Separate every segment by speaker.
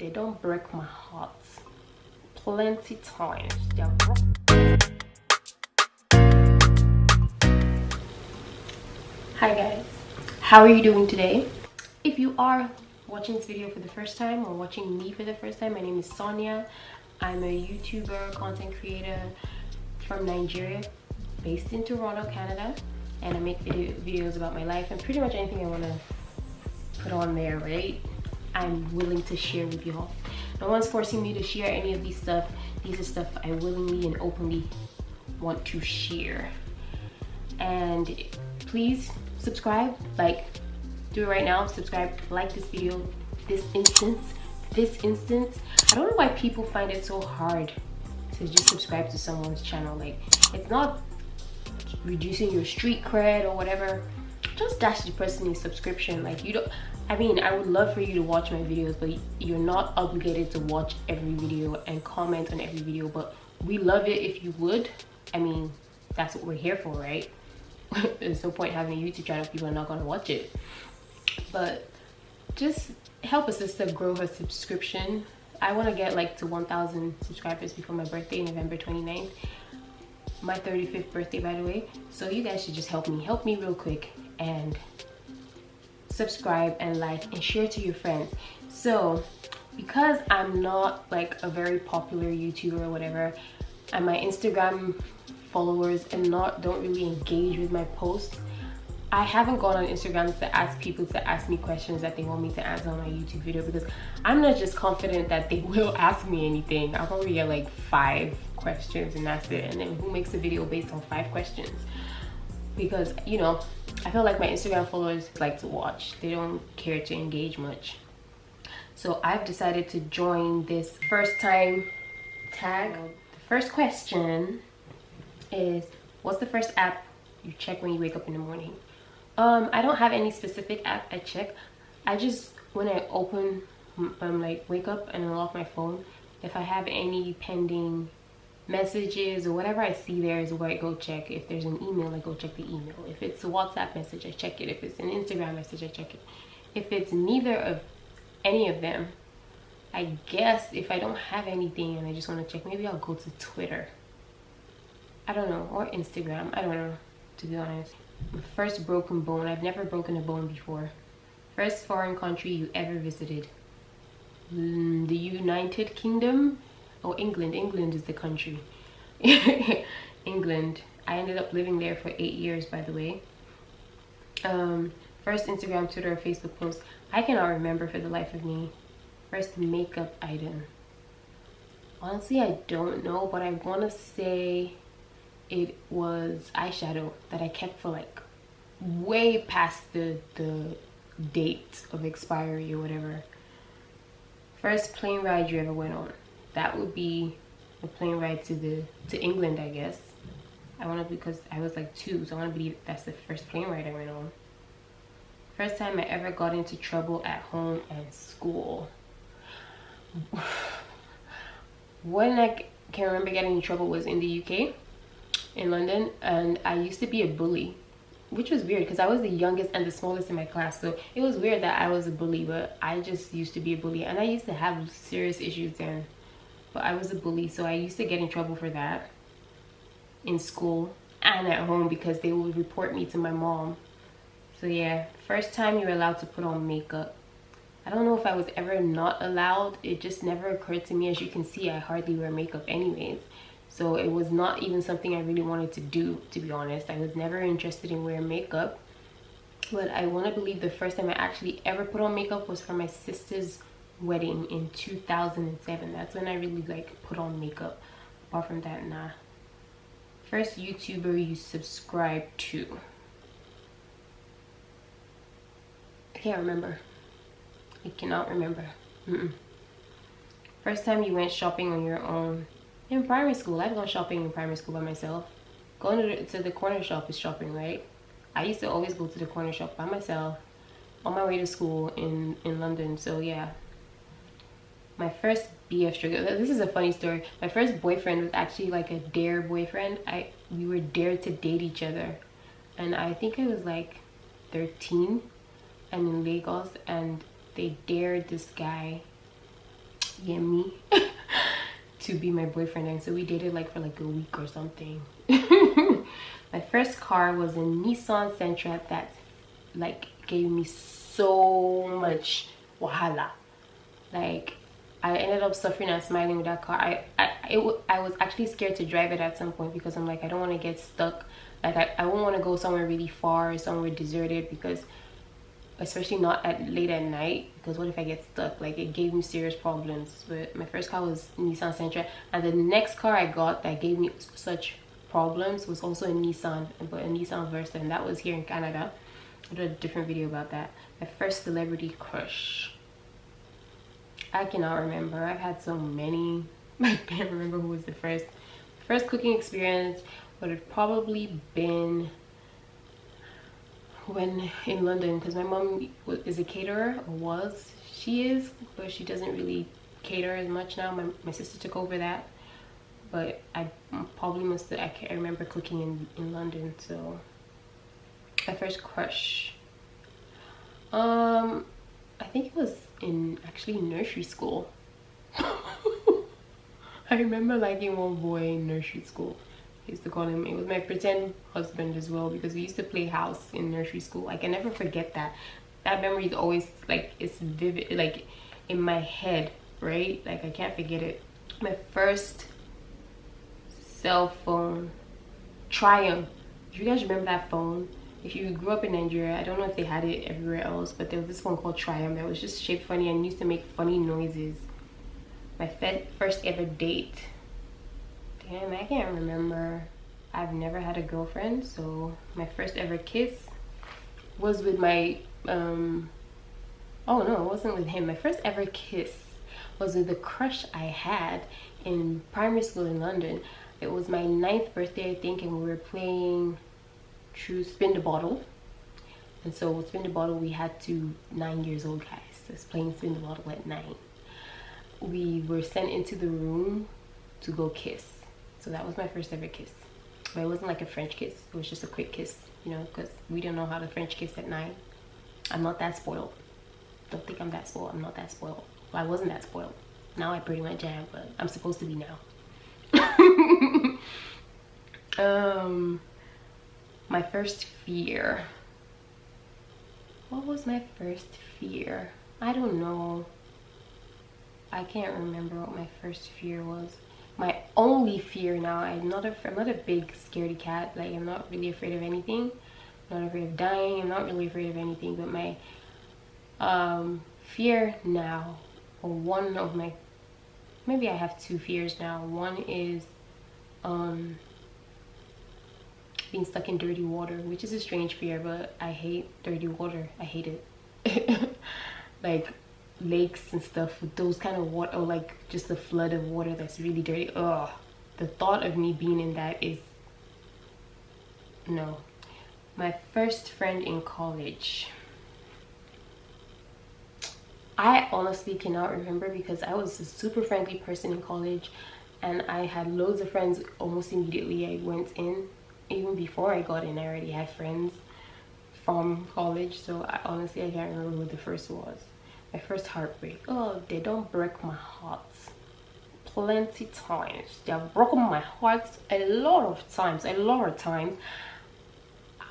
Speaker 1: they don't break my heart plenty times. Hi guys, how are you doing today? If you are watching this video for the first time or watching me for the first time, my name is Sonia. I'm a YouTuber, content creator from Nigeria, based in Toronto, Canada, and I make videos about my life and pretty much anything I want to put on there, right? I'm willing to share with y'all. No one's forcing me to share any of these stuff. These are stuff I willingly and openly want to share. And please subscribe, like, do it right now. Subscribe, like this video, this instance. I don't know why people find it so hard to just subscribe to someone's channel. Like, it's not reducing your street cred or whatever. Just dash the person a subscription. Like, you don't, I mean, I would love for you to watch my videos, but you're not obligated to watch every video and comment on every video. But we love it if you would. I mean, that's what we're here for, right? There's no point having a YouTube channel if people are not going to watch it. But just help a sister grow her subscription. I want to get like to 1,000 subscribers before my birthday, November 29th. My 35th birthday, by the way. So you guys should just help me real quick and subscribe and like and share to your friends. So because I'm not like a very popular YouTuber or whatever, and my Instagram followers and don't really engage with my posts, I haven't gone on Instagram to ask people to ask me questions that they want me to answer on my YouTube video, because I'm not just confident that they will ask me anything. I'll probably get like 5 questions and that's it. And then who makes a video based on 5 questions? Because, you know, I feel like my Instagram followers like to watch. They don't care to engage much. So I've decided to join this first time tag. The first question is, what's the first app you check when you wake up in the morning? I don't have any specific app I check. I just, when I open, like wake up and unlock my phone, if I have any pending messages or whatever I see there is where I go check. If there's an email, I go check the email. If it's a WhatsApp message, I check it. If it's an Instagram message, I check it. If it's neither of any of them, I guess if I don't have anything and I just want to check, maybe I'll go to Twitter. I don't know, or Instagram. I don't know, to be honest. My first broken bone. I've never broken a bone before. First foreign country you ever visited? The United Kingdom? Oh, England. England is the country. England. I ended up living there for 8 years, by the way. First Instagram, Twitter, or Facebook post. I cannot remember for the life of me. First makeup item. Honestly, I don't know, but I want to say it was eyeshadow that I kept for like way past the date of expiry or whatever. First plane ride you ever went on? That would be a plane ride to England, I guess. I want to, because I was like 2, so I want to believe that's the first plane ride I went on. First time I ever got into trouble at home and school. When I can remember getting in trouble was in the UK, in London, and I used to be a bully, which was weird because I was the youngest and the smallest in my class, so it was weird that I was a bully, but I just used to be a bully, and I used to have serious issues then, but I was a bully, so I used to get in trouble for that in school and at home because they would report me to my mom. So yeah, first time you're allowed to put on makeup. I don't know if I was ever not allowed. It just never occurred to me. As you can see, I hardly wear makeup anyways. So it was not even something I really wanted to do, to be honest. I was never interested in wearing makeup. But I want to believe the first time I actually ever put on makeup was for my sister's wedding in 2007. That's when I really like put on makeup. Apart from that, nah. First YouTuber you subscribe to? I can't remember. I cannot remember. First time you went shopping on your own? In primary school. I've gone shopping in primary school by myself. Going to the corner shop is shopping, right? I used to always go to the corner shop by myself on my way to school in London. So yeah, my first BF trigger. This is a funny story. My first boyfriend was actually like a dare boyfriend. We were dared to date each other, and I think I was like 13 and in Lagos, and they dared this guy yeah, me to be my boyfriend. And so we dated like for like a week or something. My first car was a Nissan Sentra that like gave me so much wahala. Like I ended up suffering and smiling with that car. I was actually scared to drive it at some point because I'm like, I don't want to get stuck. Like I won't want to go somewhere really far, somewhere deserted, because especially not at late at night, because what if I get stuck? Like it gave me serious problems. But my first car was Nissan Sentra, and the next car I got that gave me such problems was also a Nissan, but a Nissan Versa, and that was here in Canada. I did a different video about that. My first celebrity crush, I cannot remember. I've had so many. I can't remember who was the first cooking experience. Would have probably been when in London, because my mom is a caterer, or she is, but she doesn't really cater as much now. My sister took over that, but I probably I can't remember cooking in London. So my first crush, I think it was in actually nursery school. I remember liking one boy in nursery school. I used to call him, it was my pretend husband as well, because we used to play house in nursery school. I can never forget that. That memory is always like, it's vivid, like in my head, right? Like I can't forget it. My first cell phone, Triumph. Do you guys remember that phone? If you grew up in Nigeria, I don't know if they had it everywhere else, but there was this one called Triumph that was just shaped funny and used to make funny noises. My first ever date. Damn, I can't remember. I've never had a girlfriend, so my first ever kiss was with my oh no, it wasn't with him. My first ever kiss was with the crush I had in primary school in London. It was my 9th birthday, I think, and we were playing True Spin the Bottle. And so with Spin the Bottle, we had to 9 years old guys. So it's playing Spin the Bottle at 9. We were sent into the room to go kiss. So that was my first ever kiss. But it wasn't like a French kiss. It was just a quick kiss, you know, because we don't know how to French kiss at 9. I'm not that spoiled. Don't think I'm that spoiled. I'm not that spoiled. Well, I wasn't that spoiled. Now I pretty much am, but I'm supposed to be now. My first fear. What was my first fear? I don't know. I can't remember what my first fear was. My only fear now, I'm not a big scaredy cat. Like I'm not really afraid of anything. I'm not afraid of dying. I'm not really afraid of anything. But my fear now, or one of my, maybe I have 2 fears now. One is being stuck in dirty water, which is a strange fear, but I hate dirty water. I hate it. Like lakes and stuff with those kind of water, or like just a flood of water that's really dirty. Ugh, the thought of me being in that is no. My first friend in college, I honestly cannot remember, because I was a super friendly person in college and I had loads of friends almost immediately I went in. Even before I got in, I already had friends from college, so I honestly can't remember who the first was. My first heartbreak. Oh, they don't break my heart. Plenty times. They have broken my heart a lot of times.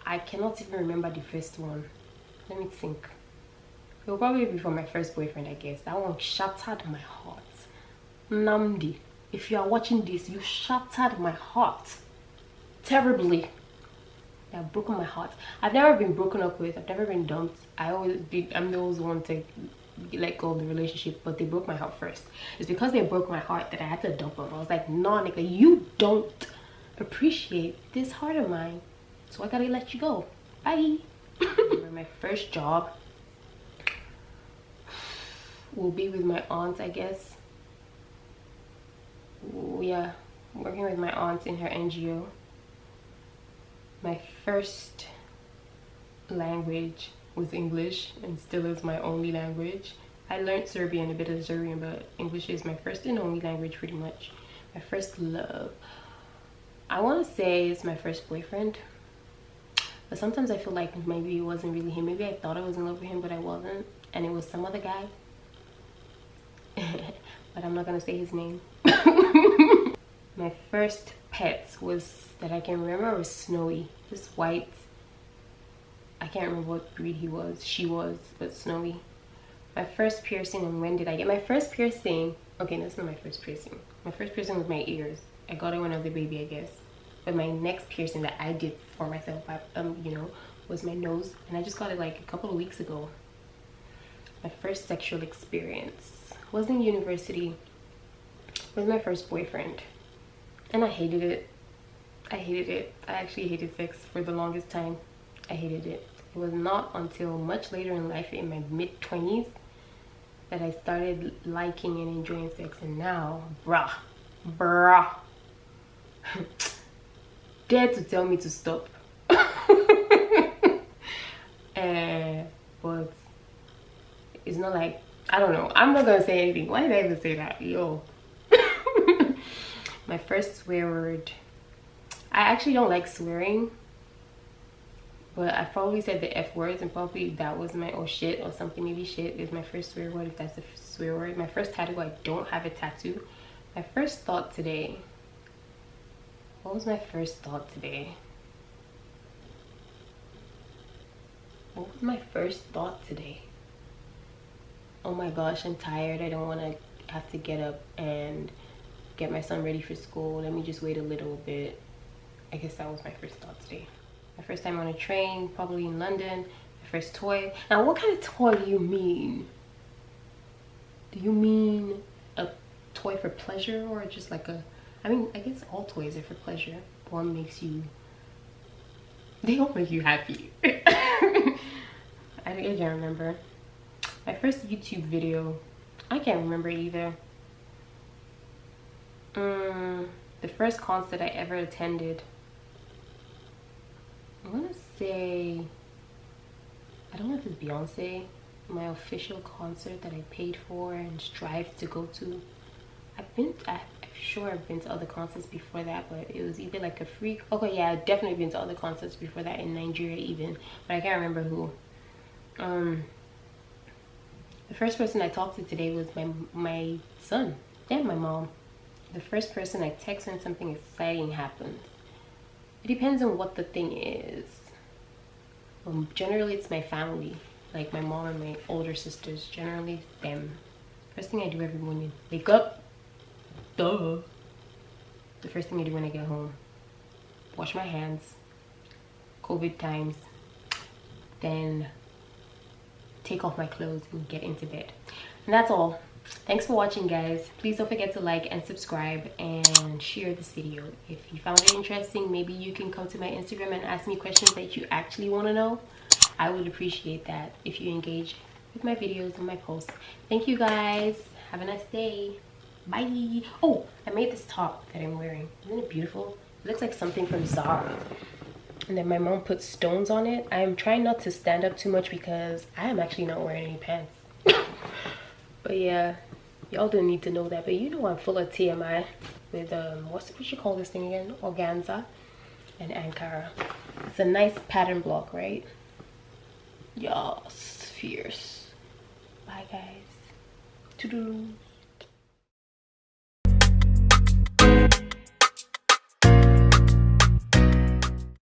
Speaker 1: I cannot even remember the first one. Let me think. It will probably be from my first boyfriend, I guess. That one shattered my heart. Namdi, if you are watching this, you shattered my heart terribly. They have broken my heart. I've never been broken up with. I've never been dumped. I'm the one to let go of the relationship, but they broke my heart first. It's because they broke my heart that I had to dump them. I was like, no, nigga, you don't appreciate this heart of mine, so I gotta let you go. Bye. Remember my first job will be with my aunt, I guess. Yeah, working with my aunt in her NGO. My first language was English, and still is my only language. I learned Serbian, a bit of Serbian, but English is my first and only language pretty much. My first love, I want to say it's my first boyfriend, but sometimes I feel like maybe it wasn't really him. Maybe I thought I was in love with him, but I wasn't, and it was some other guy. but I'm not gonna say his name. My first pet was that I can remember was Snowy. This white, I can't remember what breed he was. She was, but Snowy. My first piercing, and when did I get my first piercing? Okay, that's not my first piercing. My first piercing was my ears. I got it when I was a baby, I guess. But my next piercing that I did for myself, you know, was my nose, and I just got it like a couple of weeks ago. My first sexual experience was in university with my first boyfriend, and I hated it. I actually hated sex for the longest time. I hated it. It was not until much later in life, in my mid-20s, that I started liking and enjoying sex. And now, bruh, dare to tell me to stop. But it's not like, I don't know, I'm not gonna say anything. Why did I even say that? Yo. My first swear word, I actually don't like swearing, but I probably said the F words, and probably that was my, or shit or something. Maybe shit is my first swear word, if that's a swear word. My first tattoo, I don't have a tattoo. My first thought today, what was my first thought today? What was my first thought today? Oh my gosh, I'm tired. I don't want to have to get up and get my son ready for school. Let me just wait a little bit. I guess that was my first thought today. My first time on a train, probably in London. My first toy. Now, what kind of toy do you mean? Do you mean a toy for pleasure, or just like a, I mean, I guess all toys are for pleasure. One makes you, they don't make you happy. I can't remember. My first YouTube video, I can't remember either. The first concert I ever attended, I'm gonna say, I don't know if it's Beyonce, my official concert that I paid for and strived to go to. I'm sure I've been to other concerts before that, but it was either like a free, okay, yeah, I've definitely been to other concerts before that in Nigeria even, but I can't remember who. The first person I talked to today was my son and my mom. The first person I text when something exciting happens. It depends on what the thing is. Generally it's my family, like my mom and my older sisters. Generally them. First thing I do every morning, wake up, duh. The first thing I do when I get home, wash my hands, COVID times, then take off my clothes and get into bed. And that's all. Thanks for watching, guys. Please don't forget to like and subscribe and share this video. If you found it interesting, maybe you can come to my Instagram and ask me questions that you actually want to know. I would appreciate that if you engage with my videos and my posts. Thank you, guys. Have a nice day. Bye. Oh, I made this top that I'm wearing. Isn't it beautiful? It looks like something from Zara. And then my mom put stones on it. I'm trying not to stand up too much because I am actually not wearing any pants. But yeah, y'all don't need to know that. But you know I'm full of TMI with what you call this thing again? Organza and Ankara. It's a nice pattern block, right? Yes, fierce. Bye, guys. Toodaloo.